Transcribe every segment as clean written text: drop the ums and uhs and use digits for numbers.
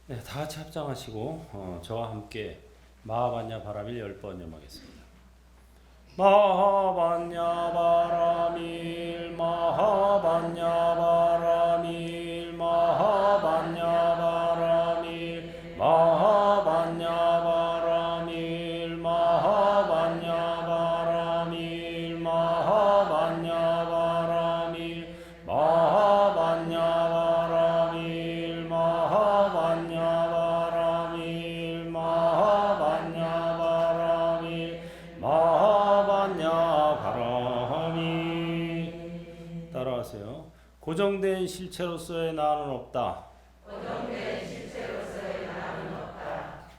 네, 다 같이 합장하시고 저와 함께 마하반야 바라밀 10번 염하겠습니다. 마하반야 바라밀 마하반야 바라밀 마하반야 바라밀 마하반야 바라밀 마하반야 바라밀 마하반야 바라밀 마하반야 바라밀 마하반야 바라밀 마하반야 바라밀 마하반야 바라밀. 따라하세요. 고정된 실체로서의 나는 없다.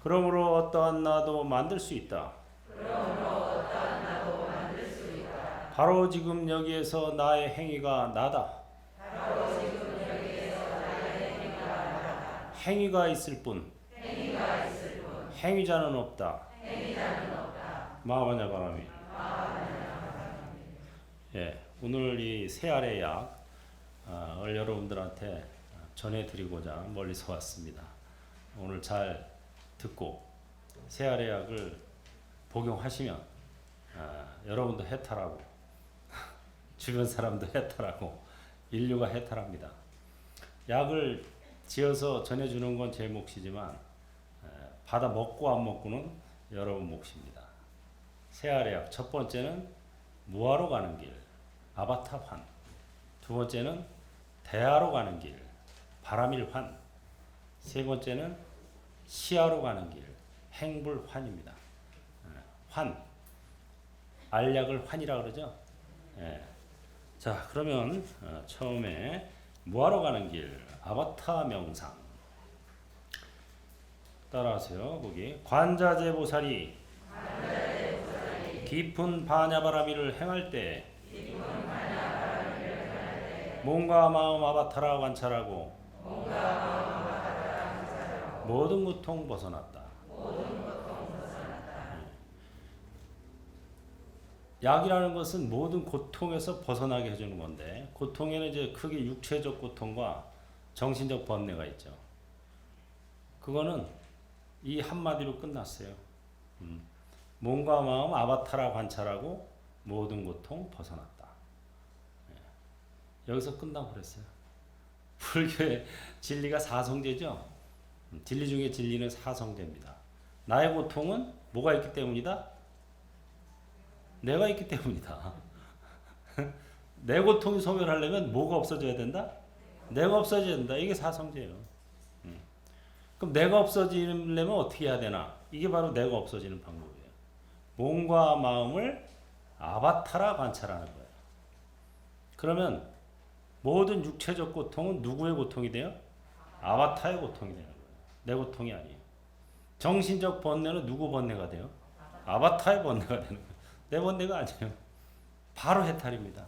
그러므로 어떠한 나도 만들 수 있다. 바로 지금 여기에서 나의 행위가 나다. 행위가 있을 뿐 행위자는 없다. 마하반야 바라밀. 예, 오늘 이 세알의 약을 여러분들한테 전해드리고자 멀리서 왔습니다. 오늘 잘 듣고 세알의 약을 복용하시면 여러분도 해탈하고 주변 사람도 해탈하고 인류가 해탈합니다. 약을 지어서 전해주는 건 제 몫이지만 받아 먹고 안 먹고는 여러분 몫입니다. 세알의 약 첫 번째는 무아로 가는 길 아바타환, 두 번째는 대하로 가는 길 바라밀환, 세 번째는 시아로 가는 길 행불환입니다. 환, 알약을 환이라 그러죠. 예. 자, 그러면 처음에 무아로 가는 길 아바타 명상 따라하세요. 거기 관자재 보살이 깊은 반야바라밀을 행할 때 몸과 마음 아바타라 관찰하고 모든 고통 벗어났다. 약이라는 것은 모든 고통에서 벗어나게 해주는 건데, 고통에는 이제 크게 육체적 고통과 정신적 번뇌가 있죠. 그거는 이 한마디로 끝났어요. 몸과 마음 아바타라 관찰하고 모든 고통 벗어났다. 여기서 끝나고 그랬어요. 불교의 진리가 사성제죠. 진리 중에 진리는 사성제입니다. 나의 고통은 뭐가 있기 때문이다? 내가 있기 때문이다. 내 고통이 소멸하려면 뭐가 없어져야 된다? 내가 없어져야 된다. 이게 사성제예요. 그럼 내가 없어지려면 어떻게 해야 되나? 이게 바로 내가 없어지는 방법이에요. 몸과 마음을 아바타라 관찰하는 거예요. 그러면 모든 육체적 고통은 누구의 고통이 돼요? 아바타의 고통이 되는 거예요. 내 고통이 아니에요. 정신적 번뇌는 누구 번뇌가 돼요? 아바타의 번뇌가 되는 거예요. 내 번뇌가 아니에요. 바로 해탈입니다.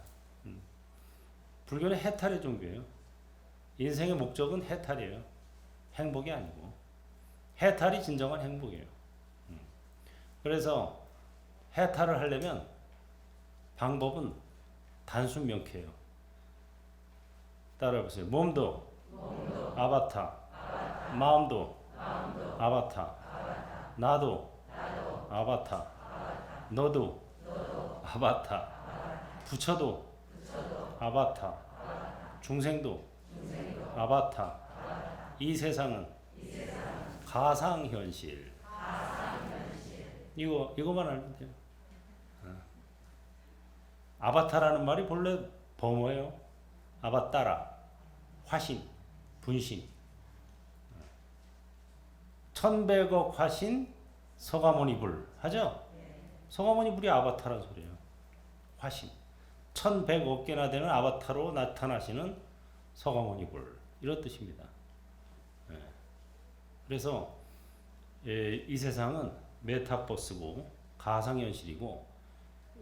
불교는 해탈의 종교예요. 인생의 목적은 해탈이에요. 행복이 아니고. 해탈이 진정한 행복이에요. 그래서 해탈을 하려면 방법은 단순 명쾌해요. 따라해보세요. 몸도 아바타, 마음도 아바타, 나도 아바타, 너도 아바타, 부처도 아바타, 중생도 아바타, 이 세상은 가상현실. 이거만 알면 돼요. 아바타라는 말이 본래 범어예요. 아바따라, 화신, 분신. 천백억 화신, 서가모니불 하죠? 서가모니불이 아바타라는 소리예요. 화신. 1100억 개나 되는 아바타로 나타나시는 서가모니불. 이런 뜻입니다. 그래서 이 세상은 메타버스고 가상현실이고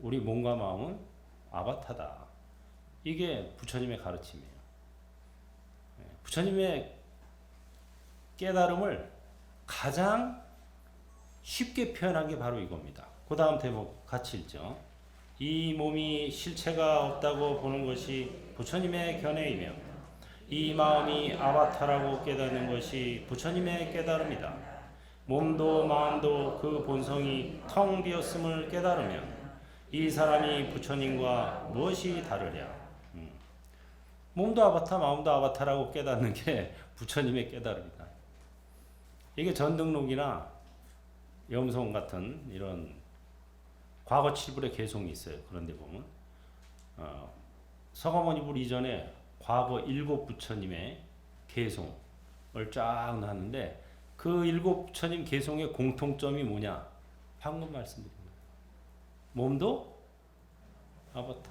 우리 몸과 마음은 아바타다. 이게 부처님의 가르침이에요. 부처님의 깨달음을 가장 쉽게 표현한 게 바로 이겁니다. 그 다음 대목 같이 읽죠. 이 몸이 실체가 없다고 보는 것이 부처님의 견해이며 이 마음이 아바타라고 깨닫는 것이 부처님의 깨달음이다. 몸도 마음도 그 본성이 텅 비었음을 깨달으면 이 사람이 부처님과 무엇이 다르랴. 몸도 아바타, 마음도 아바타라고 깨닫는 게 부처님의 깨달음이다. 이게 전등록이나 염송 같은 이런 과거 7불의 개송이 있어요. 그런데 보면 서가모니불 이전에 과거 7 부처님의 개송을 쫙 놨는데 그 7 부처님 개송의 공통점이 뭐냐? 방금 말씀드린 거예요. 몸도 아바타,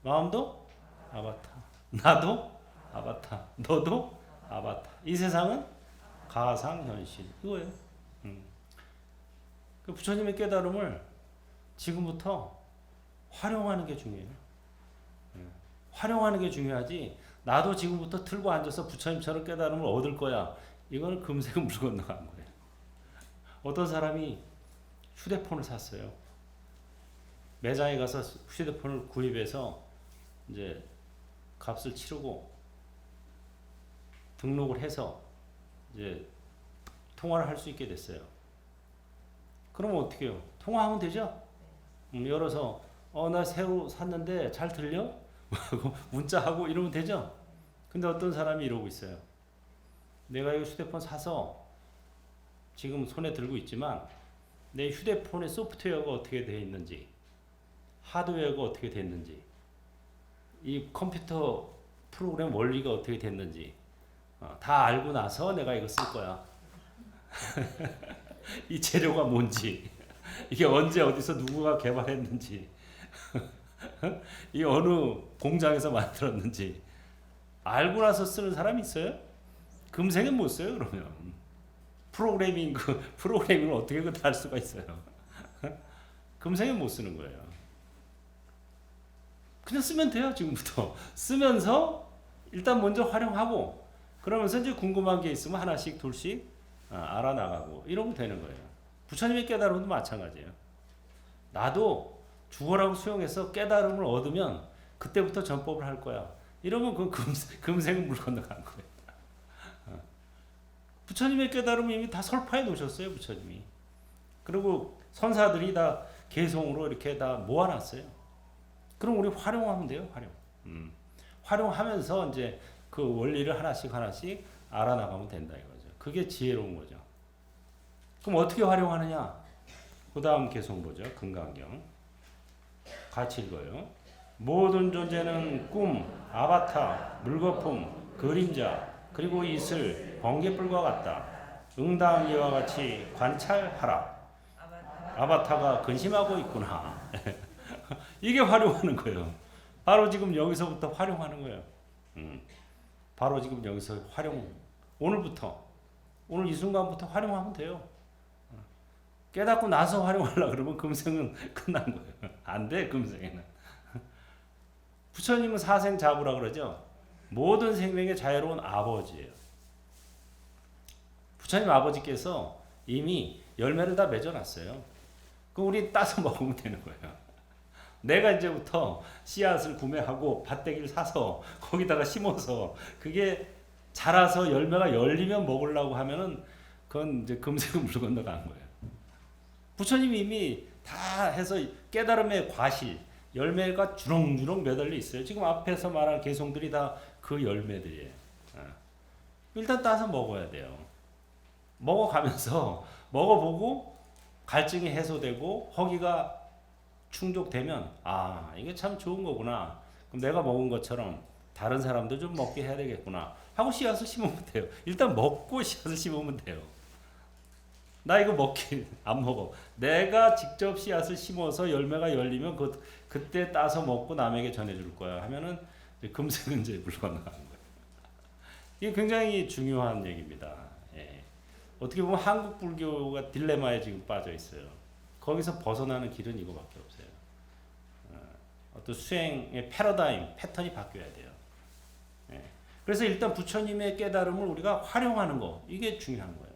마음도 아바타, 나도 아바타, 너도 아바타. 이 세상은 가상현실 이거예요. 그 부처님의 깨달음을 지금부터 활용하는 게 중요해요. 활용하는 게 중요하지. 나도 지금부터 틀고 앉아서 부처님처럼 깨달음을 얻을 거야. 이거는 금세 물 건너간 거예요. 어떤 사람이 휴대폰을 샀어요. 매장에 가서 휴대폰을 구입해서 이제 값을 치르고 등록을 해서 이제 통화를 할 수 있게 됐어요. 그러면 어떻게 해요? 통화하면 되죠? 열어서 나 새로 샀는데 잘 들려? 문자하고 이러면 되죠? 근데 어떤 사람이 이러고 있어요. 내가 이 휴대폰 사서 지금 손에 들고 있지만 내 휴대폰의 소프트웨어가 어떻게 되어 있는지, 하드웨어가 어떻게 됐는지, 이 컴퓨터 프로그램 원리가 어떻게 됐는지 다 알고 나서 내가 이거 쓸 거야. 이 재료가 뭔지, 이게 언제 어디서 누구가 개발했는지, 이 어느 공장에서 만들었는지 알고 나서 쓰는 사람이 있어요? 금생은 못 써요. 그러면 프로그래밍을 어떻게 할 수가 있어요? 금생은 못 쓰는 거예요. 그냥 쓰면 돼요. 지금부터 쓰면서 일단 먼저 활용하고 그러면서 이제 궁금한 게 있으면 하나씩 둘씩 알아나가고 이러면 되는 거예요. 부처님의 깨달음도 마찬가지예요. 나도 죽어라고 수용해서 깨달음을 얻으면 그때부터 전법을 할 거야. 이러면 그 금생은 물 건너간 거예요. 부처님의 깨달음을 이미 다 설파해 놓으셨어요. 부처님이. 그리고 선사들이 다 개송으로 이렇게 다 모아놨어요. 그럼 우리 활용하면 돼요. 활용하면서 이제 그 원리를 하나씩 알아나가면 된다 이거죠. 그게 지혜로운 거죠. 그럼 어떻게 활용하느냐? 그 다음 개송 보죠. 금강경. 같이 읽어요. 모든 존재는 꿈, 아바타, 물거품, 그림자, 그리고 이슬, 번개불과 같다. 응당 이와 같이 관찰하라. 아바타가 근심하고 있구나. 이게 활용하는 거예요. 바로 지금 여기서부터 활용하는 거예요. 바로 지금 여기서 오늘부터, 오늘 이 순간부터 활용하면 돼요. 깨닫고 나서 활용하려고 그러면 금생은 끝난 거예요. 안 돼, 금생에는. 부처님은 사생자부라 그러죠. 모든 생명의 자유로운 아버지예요. 부처님 아버지께서 이미 열매를 다 맺어놨어요. 그럼 우리 따서 먹으면 되는 거예요. 내가 이제부터 씨앗을 구매하고 밭대기를 사서 거기다가 심어서 그게 자라서 열매가 열리면 먹으려고 하면은 그건 이제 금세금 물 건너간 거예요. 부처님이 이미 다 해서 깨달음의 과실, 열매가 주렁주렁 매달려 있어요. 지금 앞에서 말한 개송들이 다 그 열매들이에요. 일단 따서 먹어야 돼요. 먹어가면서 먹어보고 갈증이 해소되고 허기가 충족되면 이게 참 좋은 거구나. 그럼 내가 먹은 것처럼 다른 사람도 좀 먹게 해야 되겠구나 하고 씨앗을 심으면 돼요. 일단 먹고 씨앗을 심으면 돼요. 나 이거 안 먹어. 내가 직접 씨앗을 심어서 열매가 열리면 그때 따서 먹고 남에게 전해줄 거야 하면은 금생은 이제 물 건너가는 거예요. 이게 굉장히 중요한 얘기입니다. 예. 어떻게 보면 한국 불교가 딜레마에 지금 빠져 있어요. 거기서 벗어나는 길은 이거밖에 없어요. 어떤 수행의 패턴이 바뀌어야 돼요. 예. 그래서 일단 부처님의 깨달음을 우리가 활용하는 거, 이게 중요한 거예요.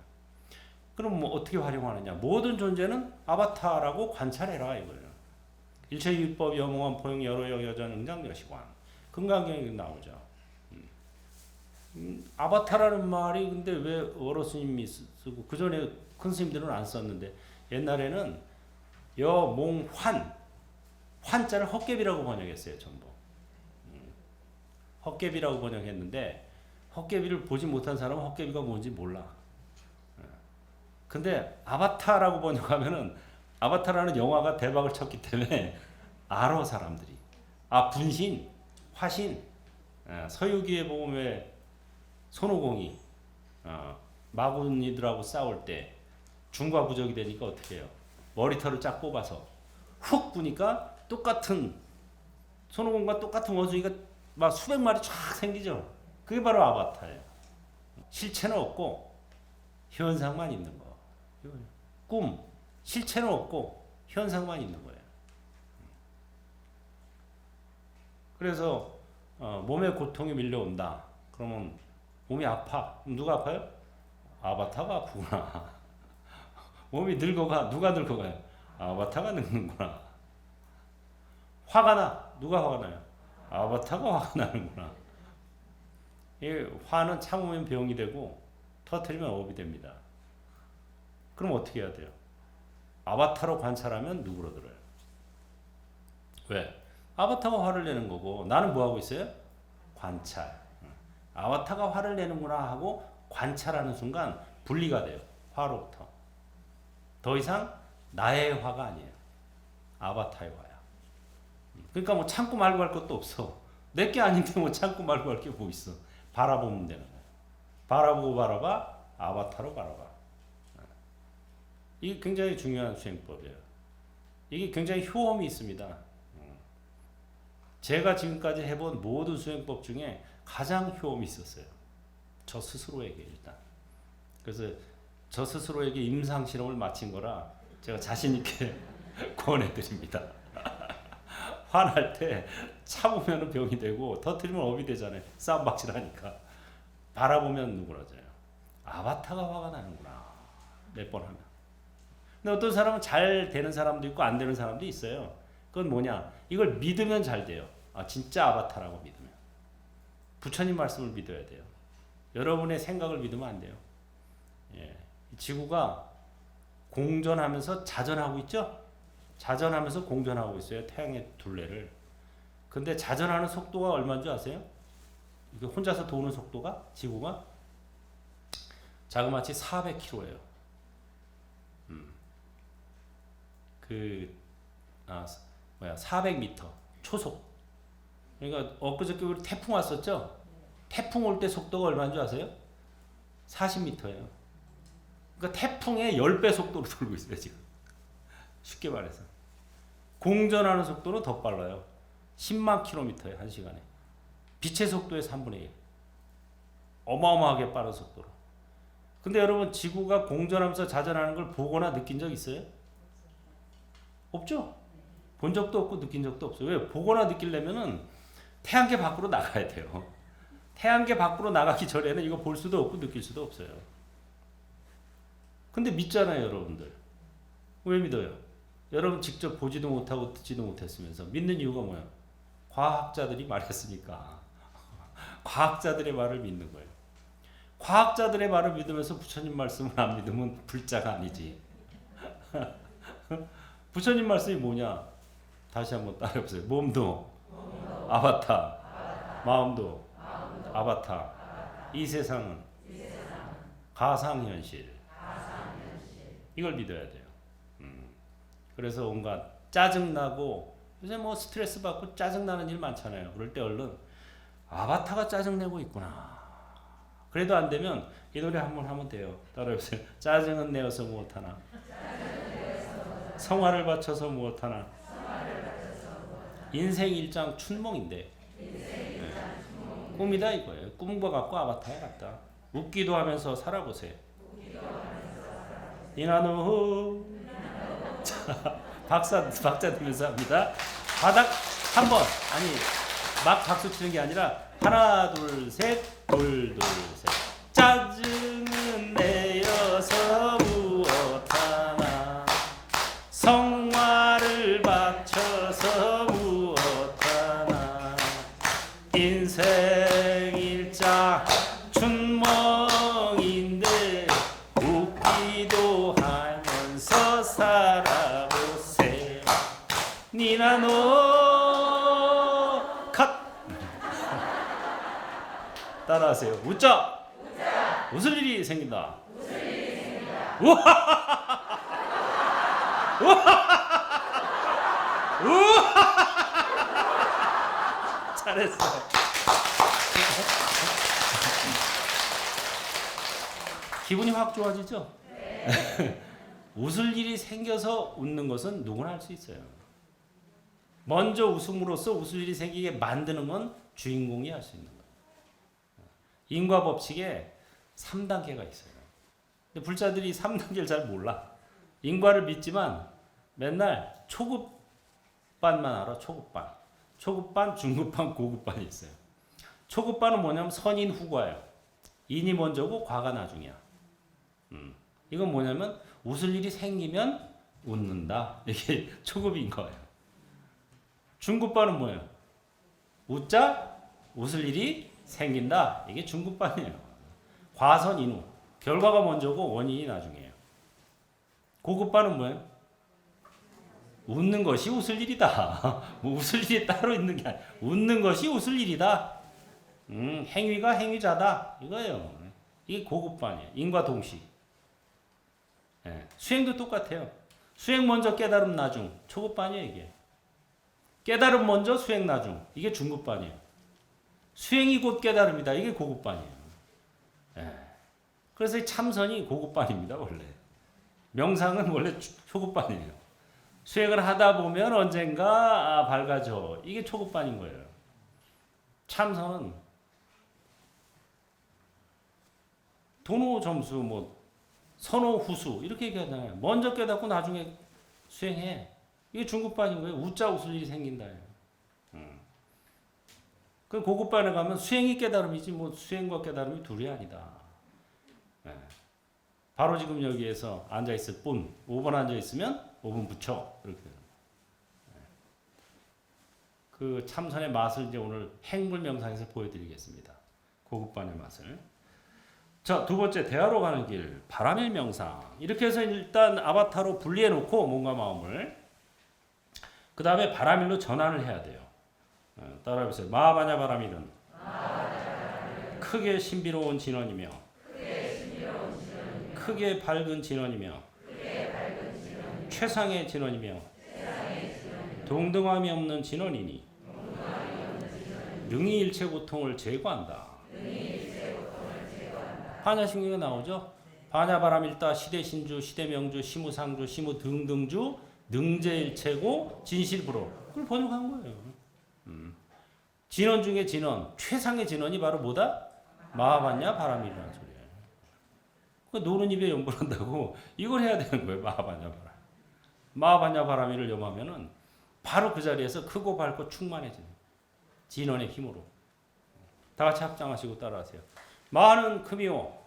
그럼 뭐 어떻게 활용하느냐? 모든 존재는 아바타라고 관찰해라 이거예요. 일체율법 영원한 포용 여러 여전 응장 여시관. 금강경에 나오죠. 아바타라는 말이 근데 왜 어르스님이 쓰고 그 전에 큰 스님들은 안 썼는데 옛날에는 여몽환 환자를 헛개비라고 번역했어요 전부. 헛개비라고 번역했는데 헛개비를 보지 못한 사람은 헛개비가 뭔지 몰라. 근데 아바타라고 번역하면은 아바타라는 영화가 대박을 쳤기 때문에 알아 사람들이. 아 분신, 화신. 서유기에 보면 왜 손오공이 마군이들하고 싸울 때 중과 부적이 되니까 어떻게 해요? 머리털을 쫙 뽑아서 훅 부니까 똑같은 손오공과 똑같은 원숭이가 막 수백 마리 쫙 생기죠. 그게 바로 아바타예요. 실체는 없고 현상만 있는 거. 꿈, 실체는 없고 현상만 있는 거예요. 그래서 몸에 고통이 밀려온다. 그러면 몸이 아파. 누가 아파요? 아바타가 아프구나. 몸이 늙어가. 누가 늙어가요? 아바타가 늙는구나. 화가 나. 누가 화가 나요? 아바타가 화가 나는구나. 이 화는 참으면 병이 되고 터뜨리면 업이 됩니다. 그럼 어떻게 해야 돼요? 아바타로 관찰하면 누구로 들어요? 왜? 아바타가 화를 내는 거고 나는 뭐 하고 있어요? 관찰. 아바타가 화를 내는구나 하고 관찰하는 순간 분리가 돼요. 화로부터. 더 이상 나의 화가 아니에요. 아바타의 화야. 그러니까 뭐 참고 말고 할 것도 없어. 내게 아닌데 뭐 참고 말고 할 게 뭐 있어. 바라보면 되는 거야. 바라보고 바라봐. 아바타로 바라봐. 이게 굉장히 중요한 수행법이에요. 이게 굉장히 효험이 있습니다. 제가 지금까지 해본 모든 수행법 중에 가장 효험이 있었어요. 저 스스로에게 일단. 그래서 저 스스로에게 임상 실험을 마친 거라 제가 자신 있게 권해드립니다. 화날 때 참으면 병이 되고 터뜨리면 업이 되잖아요. 싸움박질 하니까. 바라보면 누그러져요. 아바타가 화가 나는구나. 몇 번 하면. 근데 어떤 사람은 잘 되는 사람도 있고 안 되는 사람도 있어요. 그건 뭐냐? 이걸 믿으면 잘 돼요. 아, 진짜 아바타라고 믿으면. 부처님 말씀을 믿어야 돼요. 여러분의 생각을 믿으면 안 돼요. 예. 지구가 공전하면서 자전하고 있죠? 자전하면서 공전하고 있어요. 태양의 둘레를. 근데 자전하는 속도가 얼마인 줄 아세요? 이게 혼자서 도는 속도가 지구가 자그마치 400km예요. 400m 초속. 그러니까 엊그저께 우리 태풍 왔었죠? 태풍 올 때 속도가 얼마인 줄 아세요? 40m예요. 그러니까 태풍의 10배 속도로 돌고 있어요, 지금. 쉽게 말해서. 공전하는 속도는 더 빨라요. 10만 킬로미터에 1시간에. 빛의 속도의 3분의 1. 어마어마하게 빠른 속도로. 근데 여러분 지구가 공전하면서 자전하는 걸 보거나 느낀 적 있어요? 없죠? 본 적도 없고 느낀 적도 없어요. 왜? 보거나 느끼려면은 태양계 밖으로 나가야 돼요. 태양계 밖으로 나가기 전에는 이거 볼 수도 없고 느낄 수도 없어요. 근데 믿잖아요, 여러분들. 왜 믿어요? 여러분 직접 보지도 못하고 듣지도 못했으면서 믿는 이유가 뭐야? 과학자들이 말했으니까. 과학자들의 말을 믿는 거예요. 과학자들의 말을 믿으면서 부처님 말씀을 안 믿으면 불자가 아니지. 부처님 말씀이 뭐냐? 다시 한번 따라해보세요. 몸도 아바타, 마음도 아바타. 이 세상은 가상현실. 이걸 믿어야 돼요. 그래서 온갖 짜증나고 요새 뭐 스트레스 받고 짜증나는 일 많잖아요. 그럴 때 얼른 아바타가 짜증내고 있구나. 그래도 안 되면 이 노래 한번 하면 돼요. 따라해보세요. 짜증은 내어서 무엇하나. 성화를 바쳐서 무엇하나. 인생 일장 춘몽인데. 꿈이다 이거예요. 꿈과 같고 아바타와 같다. 웃기도 하면서 살아보세요. 이나누. 자, 박자 들면서 합니다. 바닥 한 번. 아니 막 박수 치는 게 아니라 하나 둘 셋 둘 둘 셋. 짜증은 내어서 무엇하나. 성화를 바쳐서 무엇하나. 인생 일장 기도하면서 살아보세. 니나노 컷. 따라하세요. 웃자. 웃을 일이 생긴다. 우와. 우와. 잘했어. 기분이 확 좋아지죠? 네. 웃을 일이 생겨서 웃는 것은 누구나 할 수 있어요. 먼저 웃음으로써 웃을 일이 생기게 만드는 건 주인공이 할 수 있는 거예요. 인과 법칙에 3단계가 있어요. 근데 불자들이 3단계를 잘 몰라. 인과를 믿지만 맨날 초급반만 알아. 초급반. 초급반, 중급반, 고급반이 있어요. 초급반은 뭐냐면 선인 후과예요. 인이 먼저고 과가 나중이야. 이건 뭐냐면 웃을 일이 생기면 웃는다. 이게 초급인 거예요. 중급반은 뭐예요? 웃자 웃을 일이 생긴다. 이게 중급반이에요. 과선 인후. 결과가 먼저고 원인이 나중이에요. 고급반은 뭐예요? 웃는 것이 웃을 일이다. 뭐 웃을 일이 따로 있는 게 아니야. 웃는 것이 웃을 일이다. 행위가 행위자다. 이거예요. 이게 고급반이에요. 인과 동시. 예. 수행도 똑같아요. 수행 먼저 깨달음 나중. 초급반이에요 이게. 깨달음 먼저 수행 나중. 이게 중급반이에요. 수행이 곧 깨달음이다. 이게 고급반이에요. 예. 그래서 참선이 고급반입니다 원래. 명상은 원래 초급반이에요. 수행을 하다 보면 언젠가 밝아져. 이게 초급반인 거예요. 참선은 도노 점수 뭐 선호 후수 이렇게 얘기하잖아요. 먼저 깨닫고 나중에 수행해. 이게 중급반인 거예요. 웃자 웃을 일이 생긴다. 그 고급반에 가면 수행이 깨달음이지 뭐 수행과 깨달음이 둘이 아니다. 네. 바로 지금 여기에서 앉아 있을 뿐. 5번 앉아 있으면 5분 붙여. 이렇게. 네. 그 참선의 맛을 이제 오늘 행불 명상에서 보여드리겠습니다. 고급반의 맛을. 자, 두 번째 대화로 가는 길 바람일 명상. 이렇게 해서 일단 아바타로 분리해 놓고 몸과 마음을 그 다음에 바람일로 전환을 해야 돼요. 따라해보세요. 마하바냐 바람일은 크게 신비로운 진원이며 크게 밝은 진원이며 최상의 진원이며 동등함이 없는 진원이니 능히 일체 고통을 제거한다. 파냐신경에 나오죠. 파냐바람일다 시대신주 시대명주 시무상주 시무등등주 능제일체고 진실불호. 그걸 번역한 거예요. 진원 중에 진원, 최상의 진원이 바로 뭐다? 마하바냐 바람이라는 소리예요. 그 노는 입에 연불한다고 이걸 해야 되는 거예요. 마하바냐 바람. 마하바냐 바람이를 염하면은 바로 그 자리에서 크고 밝고 충만해지는 진원의 힘으로. 다 같이 합장하시고 따라하세요. 마하는 금이요.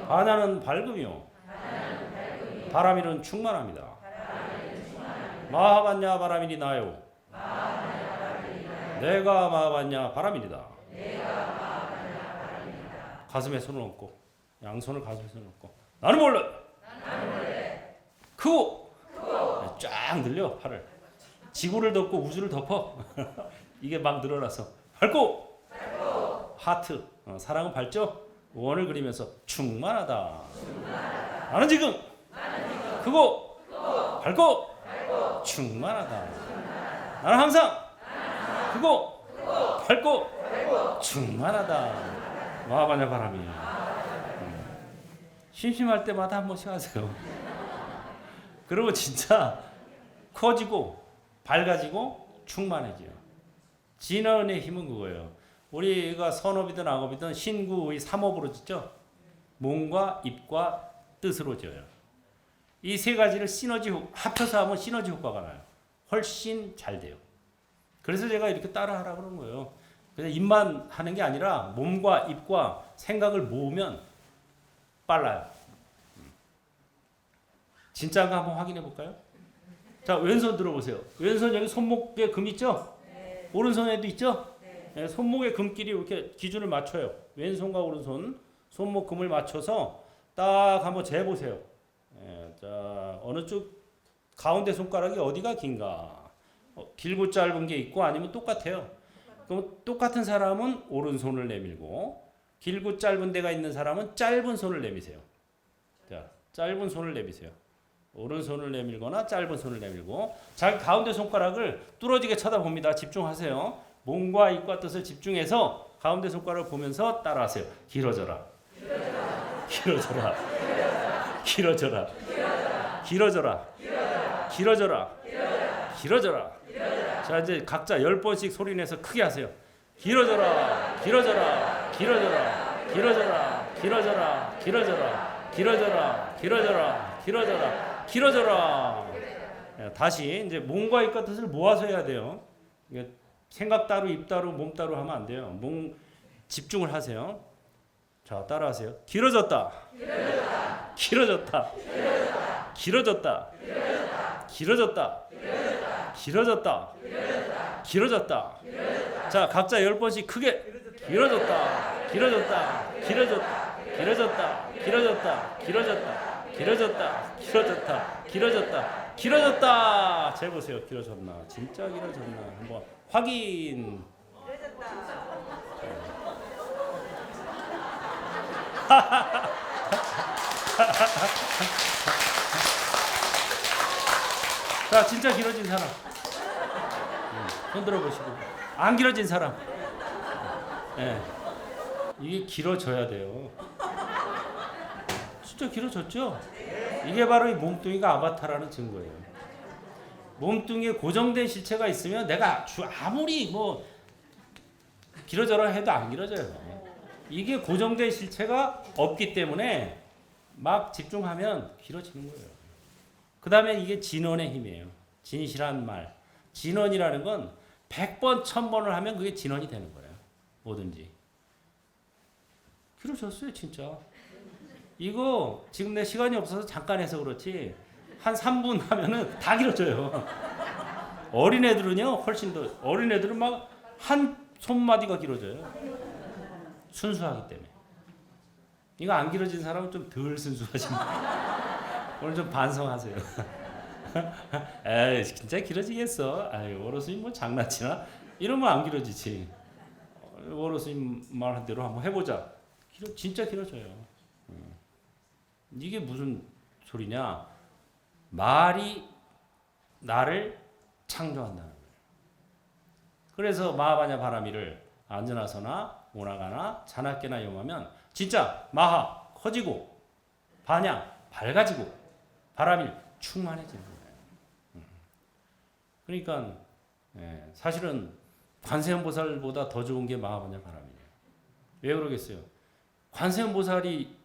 바냐는 밝음이요. 바람일은 충만합니다. 마하바냐 바람일이 나요. 내가 마하바냐 바람일이다. 가슴에 손을 얹고 양손을 가슴에 손을 얹고 나는 몰래 크고 쫙 늘려 팔을. 지구를 덮고 우주를 덮어. 이게 막 늘어나서 밝고 하트. 사랑은 밝죠? 원을 그리면서 충만하다. 나는 지금 크고 밝고 충만하다. 나는 항상 크고 밝고 충만하다. 마하바냐 바람이. 심심할 때마다 한 번씩 하세요. 그러면 진짜 커지고 밝아지고 충만해져요. 진원의 힘은 그거예요. 우리가 선업이든 악업이든 신구의 삼업으로 짓죠. 몸과 입과 뜻으로 지어요. 이 세 가지를 시너지 합쳐서 하면 시너지 효과가 나요. 훨씬 잘 돼요. 그래서 제가 이렇게 따라하라 그런 거예요. 그냥 입만 하는 게 아니라 몸과 입과 생각을 모으면 빨라요. 진짜인가 한번 확인해 볼까요? 자, 왼손 들어보세요. 왼손 여기 손목에 금 있죠? 네. 오른손에도 있죠? 네. 손목의 금끼리 이렇게 기준을 맞춰요. 왼손과 오른손 손목 금을 맞춰서 딱 한번 재보세요. 예, 자, 어느 쪽 가운데 손가락이 어디가 긴가? 길고 짧은 게 있고 아니면 똑같아요. 그럼 똑같은 사람은 오른손을 내밀고 길고 짧은 데가 있는 사람은 짧은 손을 내미세요. 자, 짧은 손을 내미세요. 오른손을 내밀거나 짧은 손을 내밀고 자기 가운데 손가락을 뚫어지게 쳐다봅니다. 집중하세요. 몸과 입과 뜻을 집중해서 가운데 손가락을 보면서 따라하세요. 길어져라. 길어져라. 길어져라. 길어져라. 길어져라. 길어져라. 자, 이제 각자 10번씩 소리내서 크게 하세요. 길어져라. 길어져라. 길어져라. 길어져라. 길어져라. 길어져라. 길어져라. 길어져라. 길어져라. 길어져라. 다시 이제 몸과 입과 뜻을 모아서 해야 돼요. 생각 따로 입 따로 몸 따로 하면 안 돼요. 몸 집중을 하세요. 자, 따라하세요. 길어졌다. 길어졌다. 길어졌다. 길어졌다. 길어졌다. 길어졌다. 자, 각자 10번씩 크게 길어졌다. 길어졌다. 길어졌다. 길어졌다. 길어졌다. 길어졌다. 길어졌다. 길어졌다. 길어졌다. 길어졌다. 재보세요. 길어졌나? 진짜 길어졌나? 한번 확인. 자, 진짜 길어진 사람 손 들어보시고, 안 길어진 사람, 네. 이게 길어져야 돼요. 진짜 길어졌죠? 이게 바로 이 몸뚱이가 아바타라는 증거예요. 몸뚱이에 고정된 실체가 있으면 내가 아무리 뭐 길어져라 해도 안 길어져요. 이게 고정된 실체가 없기 때문에 막 집중하면 길어지는 거예요. 그 다음에 이게 진언의 힘이에요. 진실한 말. 진언이라는 건 100번, 1000번을 하면 그게 진언이 되는 거예요. 뭐든지. 길어졌어요, 진짜. 이거 지금 내 시간이 없어서 잠깐 해서 그렇지 한 3분 하면은 다 길어져요. 어린애들은요, 훨씬 더, 어린애들은 막 한 손마디가 길어져요. 순수하기 때문에. 이거 안 길어진 사람은 좀 덜 순수하십니다. 오늘 좀 반성하세요. 에이, 진짜 길어지겠어. 아유, 어르신이 뭐 장난치나? 이러면 안 길어지지. 어르신 말한 대로 한번 해보자. 진짜 길어져요. 이게 무슨 소리냐? 말이 나를 창조한다는 거예요. 그래서 마하바냐 바라미를 안전하서나 오나가나 자나깨나 염하면 진짜 마하 커지고 바냐 밝아지고 바라밀 충만해지는 거예요. 그러니까 사실은 관세음보살보다 더 좋은 게 마하바냐 바라밀이에요. 왜 그러겠어요? 관세음보살이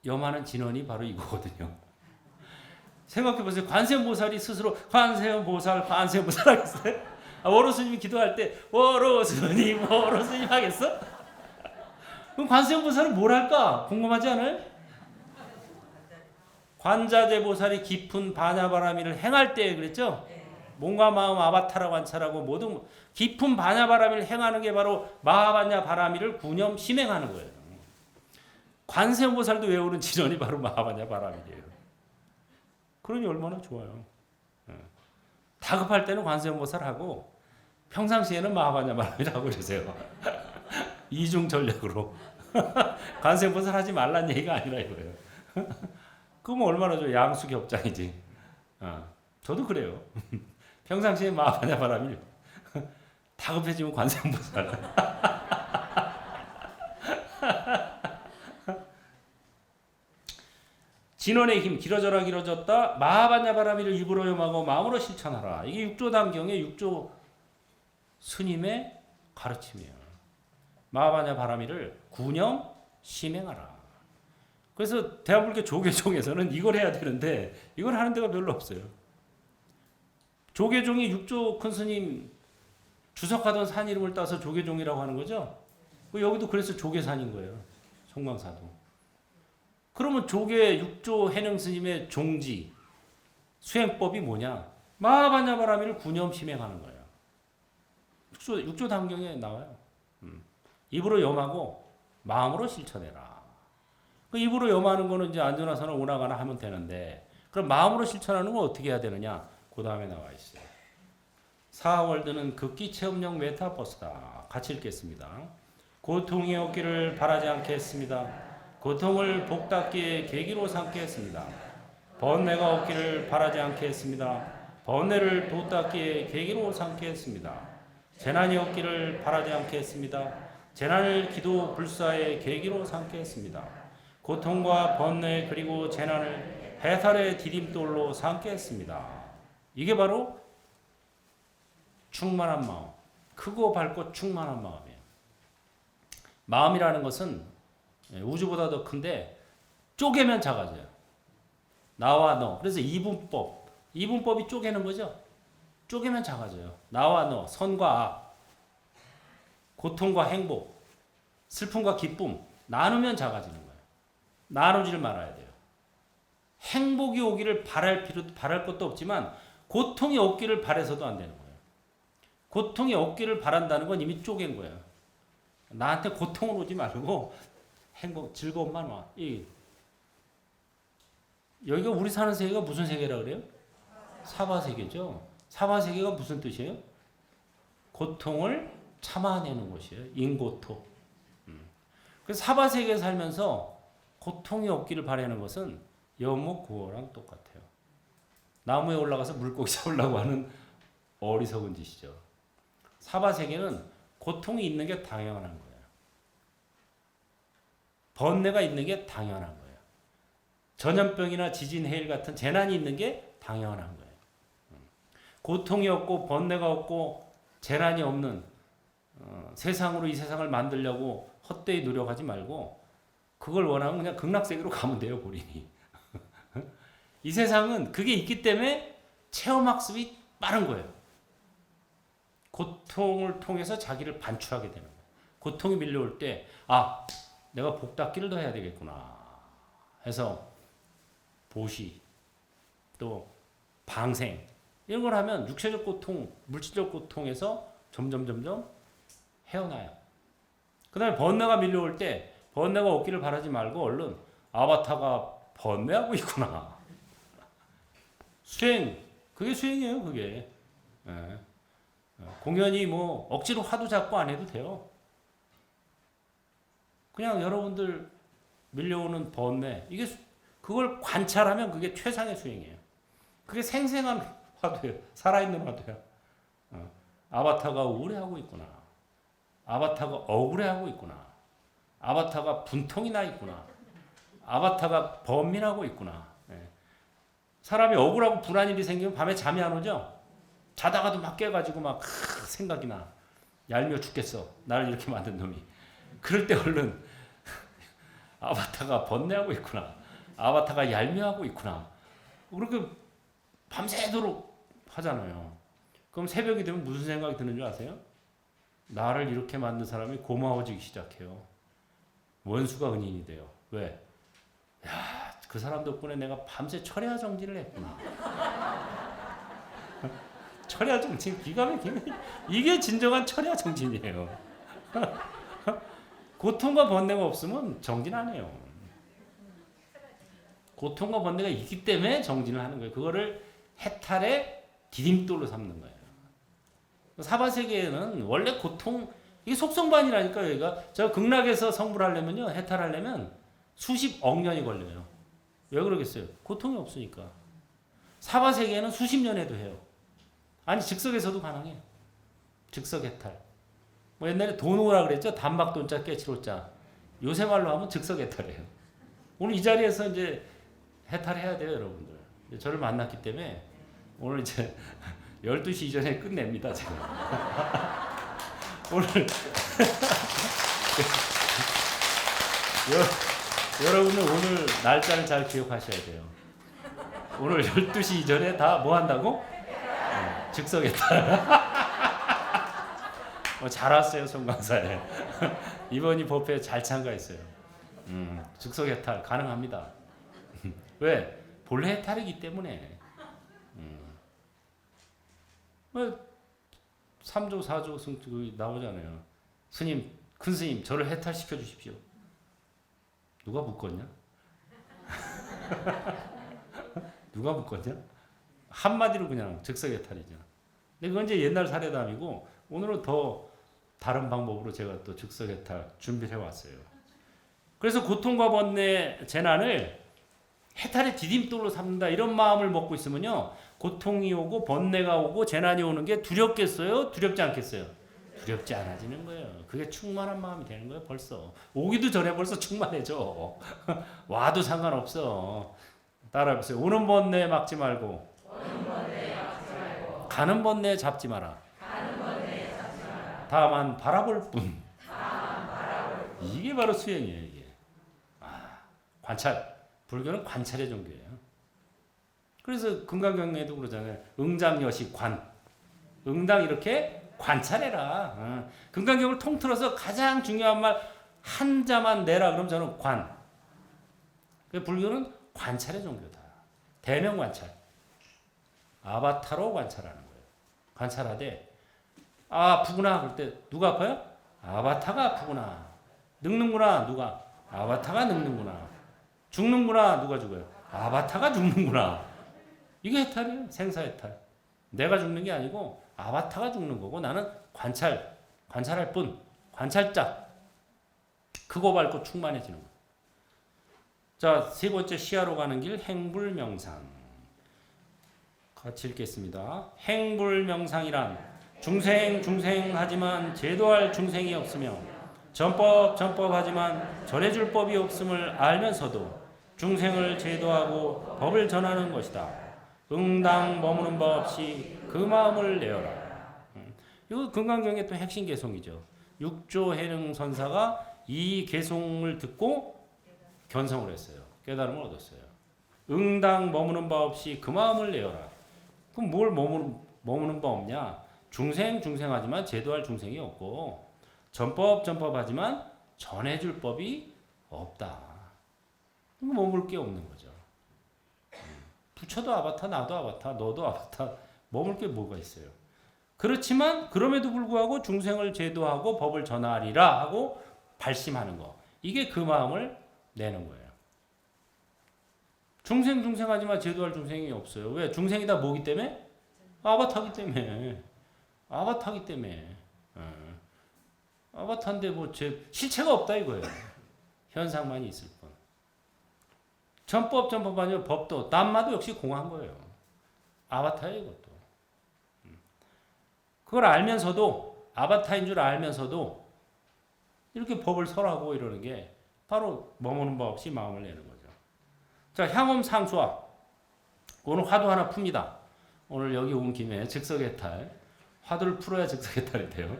염하는 진언이 바로 이거거든요. 생각해보세요. 관세음보살이 스스로 관세음보살 하겠어요? 워로스님이 기도할 때 워로스님 하겠어? 그럼 관세음보살은 뭘 할까? 궁금하지 않아요? 관자재보살이 깊은 바냐바라미를 행할 때 그랬죠? 몸과 마음 아바타라 관찰하고 모든 깊은 바냐바라미를 행하는 게 바로 마하바냐바라미를 구념 심행하는 거예요. 관세음보살도 외우는 진언이 바로 마하바냐바라미예요. 그러니 얼마나 좋아요. 다급할 때는 관세음보살 하고 평상시에는 마하바냐바라미를 하고 그러세요. 이중 전략으로. 관세음보살 하지 말란 얘기가 아니라 이거예요. 그럼 얼마나 좋아요. 양수겹장이지. 저도 그래요. 평상시에 마하바냐바라미 다급해지면 관세음보살. 진언의 힘 길어져라 길어졌다. 마하바냐바라미를 입으로 염하고 마음으로 실천하라. 이게 육조단경의 육조 스님의 가르침이에요. 마하바냐바라미를 구념 심행하라. 그래서 대한불교 조계종에서는 이걸 해야 되는데 이걸 하는 데가 별로 없어요. 조계종이 육조 큰 스님 주석하던 산 이름을 따서 조계종이라고 하는 거죠. 여기도 그래서 조계산인 거예요. 송광사도. 그러면 조계 육조 해능 스님의 종지 수행법이 뭐냐? 마하바냐바라미를 구념 심행하는 거예요. 육조 단경에 나와요. 입으로 염하고 마음으로 실천해라. 그 입으로 염하는 거는 이제 안전하거나 오나가나 하면 되는데 그럼 마음으로 실천하는 건 어떻게 해야 되느냐? 그 다음에 나와 있어요. 4월드는 극기 체험형 메타버스다. 같이 읽겠습니다. 고통이 없기를 바라지 않겠습니다. 고통을 복닫기의 계기로 삼게 했습니다. 번뇌가 없기를 바라지 않겠습니다. 번뇌를 복닫기의 계기로 삼게 했습니다. 재난이 없기를 바라지 않겠습니다. 재난을 기도 불사의 계기로 삼게 했습니다. 고통과 번뇌 그리고 재난을 해탈의 디딤돌로 삼게 했습니다. 이게 바로 충만한 마음, 크고 밝고 충만한 마음이에요. 마음이라는 것은 우주보다 더 큰데 쪼개면 작아져요. 나와 너. 그래서 이분법이 쪼개는 거죠. 쪼개면 작아져요. 나와 너, 선과 악, 고통과 행복, 슬픔과 기쁨 나누면 작아지는 거예요. 나누지를 말아야 돼요. 행복이 오기를 바랄 것도 없지만 고통이 없기를 바라서도 안 되는 거예요. 고통이 없기를 바란다는 건 이미 쪼갠 거예요. 나한테 고통은 오지 말고 행복, 즐거움만 와. 여기가 우리 사는 세계가 무슨 세계라 그래요? 사바세계죠. 사바세계가 무슨 뜻이에요? 고통을 참아내는 곳이에요. 인고토. 그래서 사바세계에 살면서 고통이 없기를 바라는 것은 여목구호랑 똑같아요. 나무에 올라가서 물고기 잡으려고 하는 어리석은 짓이죠. 사바세계는 고통이 있는 게 당연한 거예요. 번뇌가 있는 게 당연한 거예요. 전염병이나 지진, 해일 같은 재난이 있는 게 당연한 거예요. 고통이 없고 번뇌가 없고 재난이 없는 세상으로 이 세상을 만들려고 헛되이 노력하지 말고 그걸 원하면 그냥 극락세계로 가면 돼요, 본인이. 이 세상은 그게 있기 때문에 체험학습이 빠른 거예요. 고통을 통해서 자기를 반추하게 되는 거예요. 고통이 밀려올 때, 내가 복닫기를 더 해야 되겠구나 해서 보시, 또 방생 이런 걸 하면 육체적 고통, 물질적 고통에서 점점 헤어나요. 그 다음에 번뇌가 밀려올 때 번뇌가 없기를 바라지 말고 얼른 아바타가 번뇌하고 있구나. 수행, 그게 수행이에요, 그게. 예. 공연히 뭐 억지로 화두 잡고 안 해도 돼요. 그냥 여러분들 밀려오는 번뇌, 그걸 관찰하면 그게 최상의 수행이에요. 그게 생생한 화두예요. 살아있는 화두야. 아바타가 우울해하고 있구나. 아바타가 억울해하고 있구나. 아바타가 분통이 나 있구나. 아바타가 번민하고 있구나. 사람이 억울하고 불안 일이 생기면 밤에 잠이 안 오죠? 자다가도 막 깨가지고 막 생각이 나. 얄미워 죽겠어. 나를 이렇게 만든 놈이. 그럴 때 얼른 아바타가 번뇌하고 있구나. 아바타가 얄미워하고 있구나. 그렇게 밤새도록 하잖아요. 그럼 새벽이 되면 무슨 생각이 드는 줄 아세요? 나를 이렇게 만든 사람이 고마워지기 시작해요. 원수가 은인이 돼요. 왜? 그 사람 덕분에 내가 밤새 철야 정진을 했구나. 철야 정진 기가 막히네. 이게 진정한 철야 정진이에요. 고통과 번뇌가 없으면 정진 안 해요. 고통과 번뇌가 있기 때문에 정진을 하는 거예요. 그거를 해탈의 디딤돌로 삼는 거예요. 사바세계에는 원래 고통, 이게 속성반이라니까. 여기가 저 극락에서 성불하려면요, 해탈하려면 수십억 년이 걸려요. 왜 그러겠어요? 고통이 없으니까. 사바세계에는 수십 년에도 해요. 아니 즉석에서도 가능해요. 즉석 해탈. 뭐 옛날에 도노라 그랬죠? 단박돈자 깨치로자. 요새 말로 하면 즉석 해탈이에요. 오늘 이 자리에서 이제 해탈해야 돼요, 여러분들. 저를 만났기 때문에 오늘 이제 12시 이전에 끝냅니다, 제가. 오늘 여러분은 오늘 날짜를 잘 기억하셔야 돼요. 오늘 12시 이전에 다 뭐 한다고? 즉석 해탈. 잘 왔어요, 송강사에. 이번이 법회에 잘 참가했어요. 즉석 해탈 가능합니다. 왜? 본래 해탈이기 때문에. 3조 4조 승 나오잖아요. 스님, 큰 스님 저를 해탈시켜 주십시오. 누가 묻겠냐? 누가 묶었냐? 한마디로 그냥 즉석해탈이죠. 근데 그건 이제 옛날 사례담이고 오늘은 더 다른 방법으로 제가 또 즉석해탈 준비를 해왔어요. 그래서 고통과 번뇌, 재난을 해탈의 디딤돌로 삼는다 이런 마음을 먹고 있으면요. 고통이 오고 번뇌가 오고 재난이 오는 게 두렵겠어요? 두렵지 않겠어요? 두렵지 않아지는 거예요. 그게 충만한 마음이 되는 거예요. 벌써 오기도 전에 벌써 충만해져. 와도 상관없어. 따라해보세요. 오는 번뇌 막지 말고 가는 번뇌 잡지 마라. 다만 바라볼 뿐. 이게 바로 수행이에요. 이게. 관찰. 불교는 관찰의 종교예요. 그래서 금강경에도 그러잖아요. 응장여시 관. 응당 이렇게 관찰해라. 금강경을 통틀어서 가장 중요한 말 한 자만 내라. 그럼 저는 관. 불교는 관찰의 종교다. 대면 관찰. 아바타로 관찰하는 거예요. 관찰하되 아프구나 그럴 때 누가 아파요? 아바타가 아프구나. 늙는구나 누가? 아바타가 늙는구나. 죽는구나 누가 죽어요? 아바타가 죽는구나. 이게 해탈이에요. 생사해탈. 내가 죽는 게 아니고 아바타가 죽는 거고 나는 관찰할 뿐. 관찰자. 그거 밟고 충만해지는 거예요. 자, 세 번째 시야로 가는 길 행불명상. 같이 읽겠습니다. 행불명상이란 중생하지만 제도할 중생이 없으며 전법하지만 전해줄 법이 없음을 알면서도 중생을 제도하고 법을 전하는 것이다. 응당 머무는 바 없이 그 마음을 내어라. 이거 금강경의 또 핵심 개송이죠. 육조 해능 선사가 이 개송을 듣고 견성을 했어요. 깨달음을 얻었어요. 응당 머무는 바 없이 그 마음을 내어라. 그럼 뭘 머무는 바 없냐? 중생하지만 제도할 중생이 없고 전법하지만 전해줄 법이 없다. 머물 게 없는 거죠. 부처도 아바타, 나도 아바타, 너도 아바타, 머물 게 뭐가 있어요. 그렇지만 그럼에도 불구하고 중생을 제도하고 법을 전하리라 하고 발심하는 거. 이게 그 마음을 내는 거예요. 중생하지만 제도할 중생이 없어요. 왜? 중생이다 뭐기 때문에? 아바타기 때문에. 아바타인데 뭐 실체가 없다 이거예요. 현상만이 있을 뿐. 전법 아니면 법도 남마도 역시 공한 거예요. 아바타예요 이것도. 그걸 알면서도 아바타인 줄 알면서도 이렇게 법을 설하고 이러는 게 바로 머무는 바 없이 마음을 내는 거죠. 자, 향엄 상수화. 오늘 화두 하나 풉니다. 오늘 여기 온 김에 즉석해탈. 화두를 풀어야 즉석해탈이 돼요.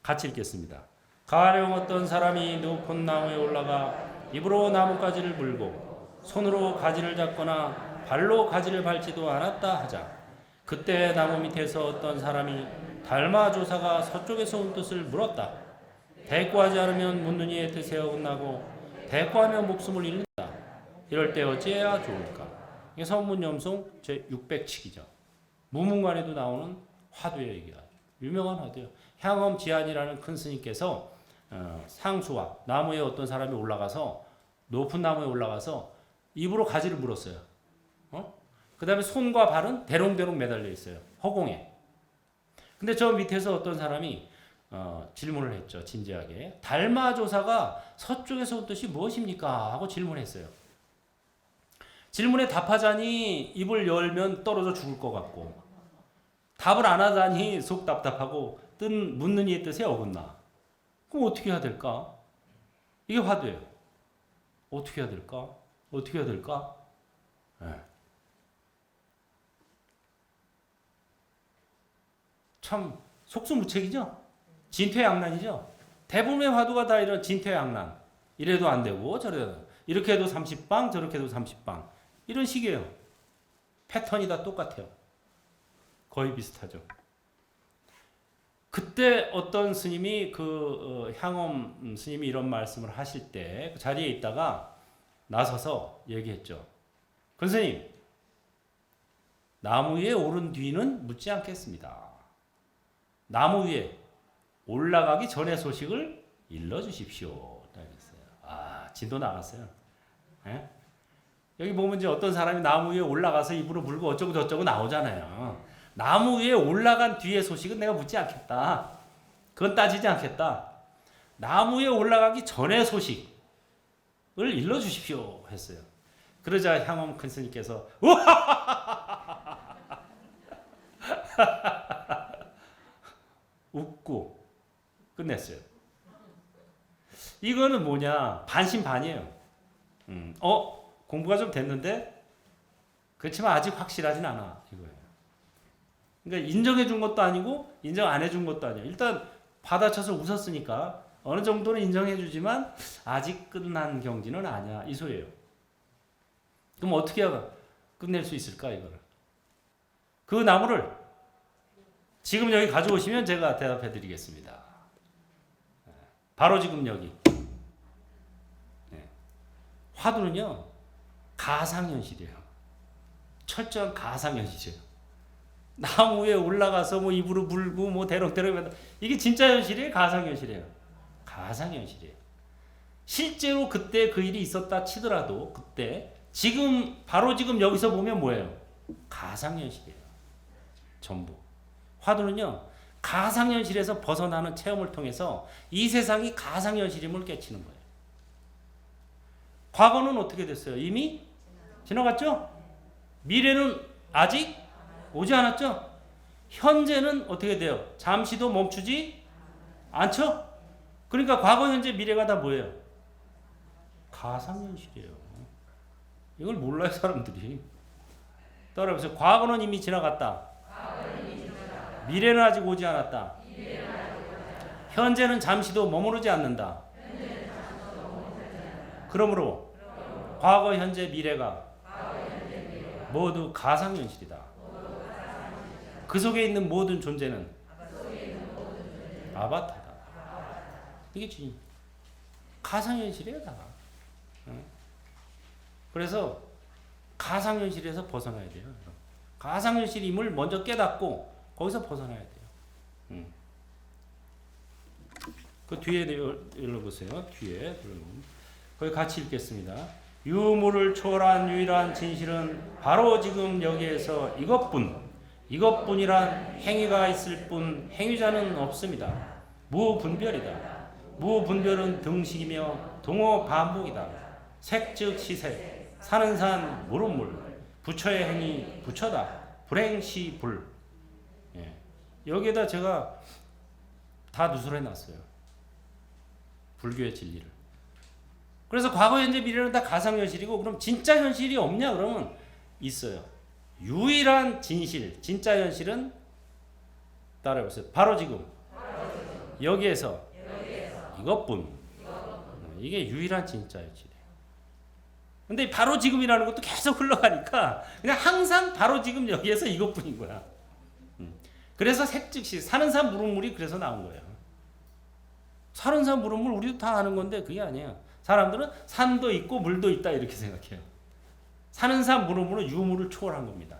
같이 읽겠습니다. 가령 어떤 사람이 높은 나무에 올라가 입으로 나뭇가지를 물고 손으로 가지를 잡거나 발로 가지를 밟지도 않았다 하자. 그때 나무 밑에서 어떤 사람이 달마조사가 서쪽에서 온 뜻을 물었다. 대꾸하지 않으면 묻는 이의 뜻에 어긋나고 대꾸하면 목숨을 잃는다. 이럴 때 어찌해야 좋을까? 이게 선문염송 제600칙이죠. 무문관에도 나오는 화두예요. 이게 유명한 화두예요. 향엄 지안이라는 큰 스님께서 상수와 나무에 어떤 사람이 올라가서 높은 나무에 올라가서 입으로 가지를 물었어요. 그 다음에 손과 발은 대롱대롱 매달려 있어요. 허공에. 근데 저 밑에서 어떤 사람이 질문을 했죠. 진지하게. 달마조사가 서쪽에서 온 뜻이 무엇입니까? 하고 질문했어요. 질문에 답하자니 입을 열면 떨어져 죽을 것 같고 답을 안 하자니 속 답답하고 묻는 이의 뜻에 어긋나. 그럼 어떻게 해야 될까? 이게 화두예요. 어떻게 해야 될까? 네. 참 속수무책이죠. 진퇴양난이죠. 대부분의 화두가 다 이런 진퇴양난. 이래도 안 되고 저래도 이렇게 해도 30방 저렇게 해도 30방 이런 식이에요. 패턴이 다 똑같아요. 거의 비슷하죠. 그때 어떤 스님이 향엄 스님이 이런 말씀을 하실 때 그 자리에 있다가 나서서 얘기했죠. 근스님, 나무 위에 오른 뒤는 묻지 않겠습니다. 나무 위에 올라가기 전의 소식을 일러주십시오. 진도 나갔어요. 예? 여기 보면 이제 어떤 사람이 나무 위에 올라가서 입으로 물고 어쩌고 저쩌고 나오잖아요. 나무 위에 올라간 뒤의 소식은 내가 묻지 않겠다. 그건 따지지 않겠다. 나무 위에 올라가기 전의 소식을 일러주십시오 했어요. 그러자 향엄 큰 스님께서 웃고 끝냈어요. 이거는 뭐냐? 반신반의예요. 공부가 좀 됐는데 그렇지만 아직 확실하진 않아 이거예요. 그러니까 인정해 준 것도 아니고 인정 안 해 준 것도 아니에요. 일단 받아쳐서 웃었으니까 어느 정도는 인정해 주지만 아직 끝난 경지는 아니야 이 소리예요. 그럼 어떻게 끝낼 수 있을까 이거를? 그 나무를 지금 여기 가져오시면 제가 대답해 드리겠습니다. 바로 지금 여기. 화두는요 가상현실이에요. 철저한 가상현실이에요. 나무 위에 올라가서 뭐 입으로 물고 뭐 대롱대롱 이게 진짜 현실이에요? 가상현실이에요? 가상현실이에요. 실제로 그때 그 일이 있었다 치더라도 그때 지금 바로 지금 여기서 보면 뭐예요? 가상현실이에요. 전부. 화두는요 가상현실에서 벗어나는 체험을 통해서 이 세상이 가상현실임을 깨치는 거예요. 과거는 어떻게 됐어요? 이미 지나갔죠? 미래는 아직 오지 않았죠? 현재는 어떻게 돼요? 잠시도 멈추지 않죠? 그러니까 과거, 현재, 미래가 다 뭐예요? 가상현실이에요. 이걸 몰라요 사람들이. 따라해보세요. 과거는 이미 지나갔다. 미래는 아직 오지 않았다. 현재는 잠시도 머무르지 않는다. 그러므로 과거, 현재, 미래가 모두 가상현실이다. 그 속에 있는 모든 존재는 아바타다. 이게 진짜 가상현실이에요 다. 그래서 가상현실에서 벗어나야 돼요. 가상현실임을 먼저 깨닫고 거기서 벗어나야 돼요. 그 뒤에 읽어보세요. 뒤에 거기 같이 읽겠습니다. 유무를 초월한 유일한 진실은 바로 지금 여기에서 이것뿐이란 행위가 있을 뿐 행위자는 없습니다. 무분별이다. 무분별은 등식이며 동어 반복이다. 색즉 시색, 사는 산 물은 부처의 행위 부처다. 불행시 불. 여기에다 제가 다 누설해 놨어요. 불교의 진리를. 그래서 과거, 현재, 미래는 다 가상현실이고 그럼 진짜 현실이 없냐? 그러면 있어요. 유일한 진실, 진짜 현실은 따라해보세요. 바로 지금 여기에서 이것뿐. 이게 유일한 진짜 현실이에요. 근데 바로 지금이라는 것도 계속 흘러가니까 그냥 항상 바로 지금 여기에서 이것뿐인 거야. 그래서 색즉시 사는 산 물은 물이 그래서 나온 거예요. 사는 산 물은 물 우리도 다 아는 건데 그게 아니에요. 사람들은 산도 있고 물도 있다 이렇게 생각해요. 사는 산 물은 물은 유무를 초월한 겁니다.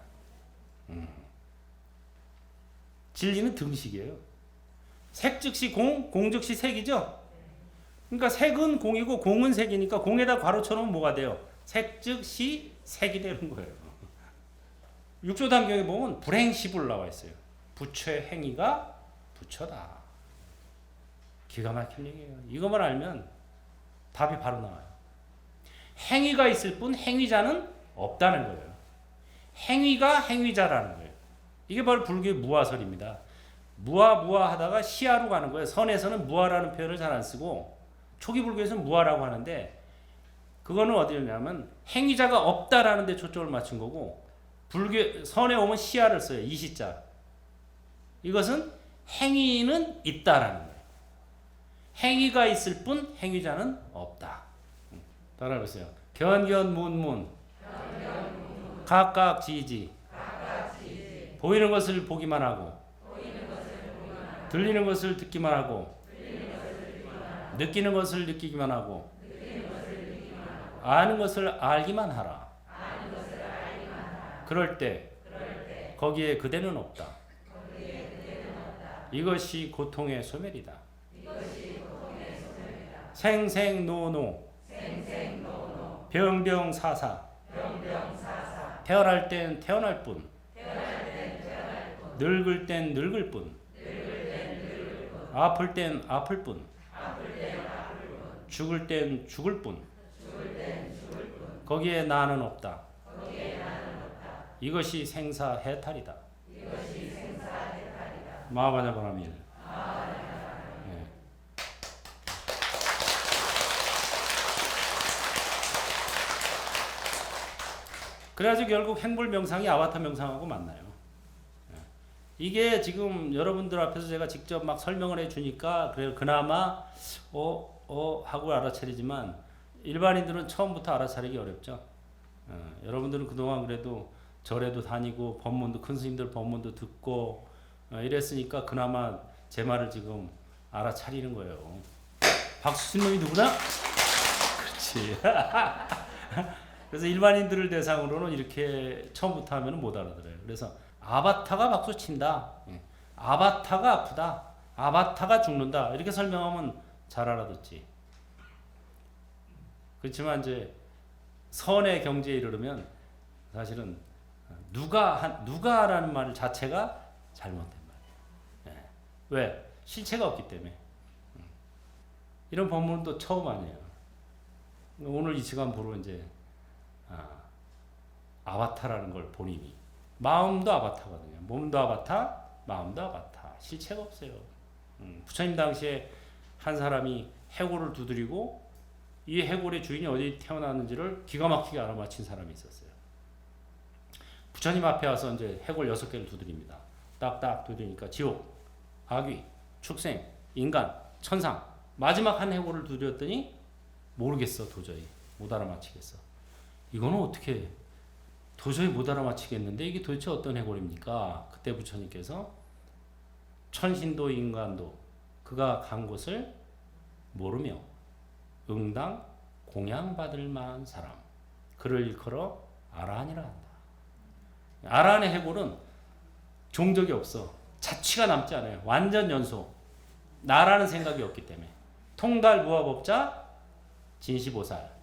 진리는 등식이에요. 색 즉시 공, 공 즉시 색이죠. 그러니까 색은 공이고 공은 색이니까 공에다 괄호 쳐놓으면 뭐가 돼요? 색 즉시 색이 되는 거예요. 육조단경에 보면 불행시불 나와 있어요. 부처의 행위가 부처다. 기가 막힌 얘기예요. 이것만 알면 답이 바로 나와요. 행위가 있을 뿐 행위자는 없다는 거예요. 행위가 행위자라는 거예요. 이게 바로 불교의 무아설입니다. 무아 하다가 시아로 가는 거예요. 선에서는 무아라는 표현을 잘 안 쓰고 초기 불교에서는 무아라고 하는데 그거는 어디냐면 행위자가 없다라는 데 초점을 맞춘 거고 불교 선에 오면 시아를 써요. 이시자. 이것은 행위는 있다라는 거예요. 행위가 있을 뿐 행위자는 없다. 따라해보세요. 견견문문 각각지지 보이는 것을 보기만 하고 들리는 것을 듣기만 하고 느끼는 것을 느끼기만 하고 아는 것을 알기만 하라. 그럴 때 거기에 그대는 없다. 이것이 고통의 소멸이다. 생생노노 병병사사 태어날 땐 태어날 뿐. 늙을 땐 늙을 뿐. 아플 땐 아플 뿐. 죽을 땐 죽을 뿐. 거기에 나는 없다. 이것이 생사해탈이다. 마하바냐 바라밀. 네. 그래가지고 결국 행불 명상이 아바타 명상하고 만나요. 이게 지금 여러분들 앞에서 제가 직접 막 설명을 해주니까 그래 그나마 하고 알아차리지만 일반인들은 처음부터 알아차리기 어렵죠. 여러분들은 그동안 그래도 절에도 다니고 법문도 큰 스님들 법문도 듣고 이랬으니까 그나마 제 말을 지금 알아차리는 거예요. 박수 친 놈이 누구나? 그렇지. 그래서 일반인들을 대상으로는 이렇게 처음부터 하면 못 알아들어요. 그래서 아바타가 박수 친다. 아바타가 아프다. 아바타가 죽는다. 이렇게 설명하면 잘 알아듣지. 그렇지만 이제 선의 경지에 이르면 사실은 누가라는 말 자체가 잘못된 말이에요. 왜? 실체가 없기 때문에. 이런 법문도 처음 아니에요. 오늘 이 시간 보러 이제 아바타라는 걸 본인이 마음도 아바타거든요. 몸도 아바타, 마음도 아바타. 실체가 없어요. 부처님 당시에 한 사람이 해골을 두드리고 이 해골의 주인이 어디 태어났는지를 기가 막히게 알아맞힌 사람이 있었어요. 부처님 앞에 와서 이제 해골 6개를 두드립니다. 딱딱 두드리니까 지옥, 아귀, 축생, 인간, 천상 마지막 한 해골을 두드렸더니 모르겠어. 도저히 못 알아맞히겠어. 이거는 어떻게 도저히 못 알아맞히겠는데 이게 도대체 어떤 해골입니까? 그때 부처님께서 천신도 인간도 그가 간 곳을 모르며 응당 공양받을 만한 사람 그를 일컬어 아라한이라 한다. 아라한의 해골은 종적이 없어. 자취가 남지 않아요. 완전 연소. 나라는 생각이 없기 때문에. 통달 무아법자 진시보살.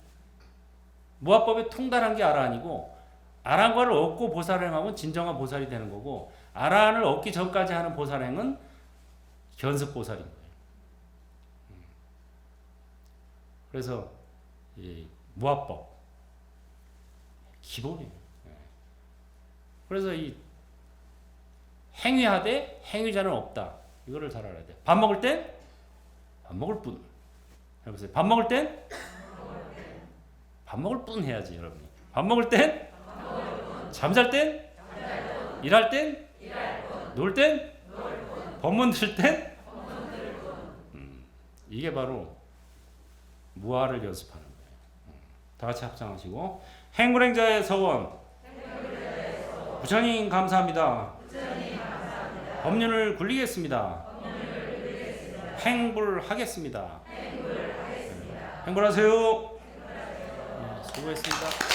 무아법에 통달한 게 아라한이고 아라한과를 얻고 보살행하면 진정한 보살이 되는 거고 아라한을 얻기 전까지 하는 보살행은 견습보살인 거예요. 그래서 이 무아법 기본이에요. 그래서 이 행위하되 행위자는 없다. 이거를 잘 알아야 돼. 밥 먹을 땐 밥 먹을 뿐. 해보세요. 밥 먹을 땐 밥 먹을 뿐 해야지 여러분이. 밥 먹을 땐 잠잘 땐 일할 땐 놀 땐 법문 들을 땐 이게 바로 무아를 연습하는 거예요. 다 같이 합창하시고 행불행자의 서원 부처님 감사합니다. 법륜을 굴리겠습니다. 행불하겠습니다. 행불하세요. 수고했습니다.